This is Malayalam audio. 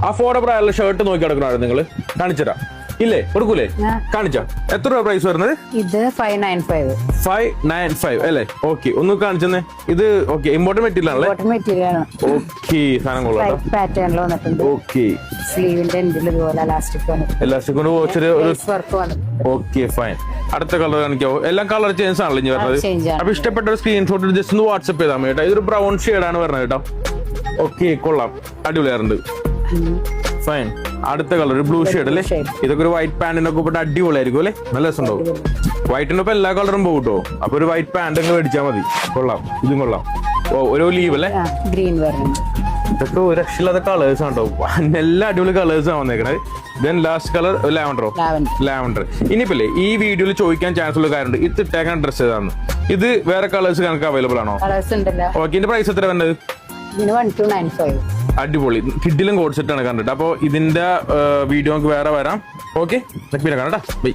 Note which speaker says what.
Speaker 1: അഫോർഡബിൾ ആയുള്ള ഷർട്ട് നോക്കി കിടക്കണോ നിങ്ങൾ? കാണിച്ചരാ ഇല്ലേ? കൊടുക്കൂലേ? കാണിച്ചാ. എത്ര രൂപ പ്രൈസ് വരുന്നത്?
Speaker 2: ഇത് 595.
Speaker 1: 595 അല്ലേ? ഓക്കെ, ഒന്ന് കാണിച്ചെന്നേ. ഇത് ഓക്കെ, ഇമ്പോർട്ടന്റ് മെറ്റീരിയൽ ആണല്ലേ? ഓക്കെ, സാധനം കൊള്ളാം.
Speaker 2: പാറ്റേണിൽ വന്നിട്ടുണ്ട്.
Speaker 1: ഓക്കെ,
Speaker 2: സ്ലീവിന്റെ എൻഡിൽ ഇതുപോലെ എലാസ്റ്റിക് വന്നിട്ടുണ്ട്.
Speaker 1: എലാസ്റ്റിക് കൊണ്ട്
Speaker 2: വർക്ക് വന്നിട്ടുണ്ട്.
Speaker 1: Okay fine. അടുത്ത കളർ കാണിക്കാവോ? എല്ലാം കളർ ചേഞ്ച് ആണല്ലോ ഇനി വരുന്നത്. അപ്പൊ ഇഷ്ടപ്പെട്ട ഒരു സ്ക്രീൻഷോട്ട് ജസ്റ്റ് ഒന്ന് വാട്സ്ആപ്പ് ചെയ്താൽ മതി കേട്ടോ. ഇതൊരു ബ്രൗൺ ഷെയ്ഡാണ് വരുന്നത് കേട്ടോ. ഓക്കെ, കൊള്ളാം, അടിപൊളിയാറുണ്ട്. ഫൈൻ. അടുത്ത കളർ ഒരു ബ്ലൂ ഷെയ്ഡ് അല്ലേ? ഇതൊക്കെ ഒരു വൈറ്റ് പാന്റിനൊക്കെ ഇട്ട് അടിപൊളിയായിരിക്കും അല്ലേ? നല്ല രസമുണ്ടാവും. വൈറ്റിന്റെ ഒപ്പം എല്ലാ കളറും പോകും കേട്ടോ. അപ്പൊ ഒരു വൈറ്റ് പാന്റ് അങ്ങ് മേടിച്ചാൽ മതി. കൊള്ളാം, ഇതും കൊള്ളാം. ഒരു ലീവ് അല്ലേ?
Speaker 2: ഗ്രീൻ വരുന്നുണ്ട്.
Speaker 1: ഇതൊക്കെ ഒരു രക്ഷയില്ലാത്ത കളേഴ്സ് ആണ് കേട്ടോ. എല്ലാ അടിപൊളി കളേഴ്സ് ആണ് വന്നേക്കണത്. Then last colour lavender. ഇനിയിപ്പല്ലേ ഈ വീഡിയോയിൽ ചോദിക്കാൻ ചാൻസ് ഉള്ള കാര്യമുണ്ട്, ഇത് ഇട്ടേക്കാൻ ഡ്രസ് ഏതാന്ന്. ഇത് വേറെ കളേഴ്സ് കണക്ക് അവൈലബിൾ ആണോ? ഓക്കെ, ഇതിന്റെ പ്രൈസ് എത്ര വരുന്നത്?
Speaker 2: 1295.
Speaker 1: അടിപൊളി കിഡിലും കോഡ് സെറ്റ് ആണ് കണ്ടിട്ട്. അപ്പൊ ഇതിന്റെ വീഡിയോ നമുക്ക് വേറെ വരാം. ഓക്കെ, പിന്നെ കാണാം. ബൈ.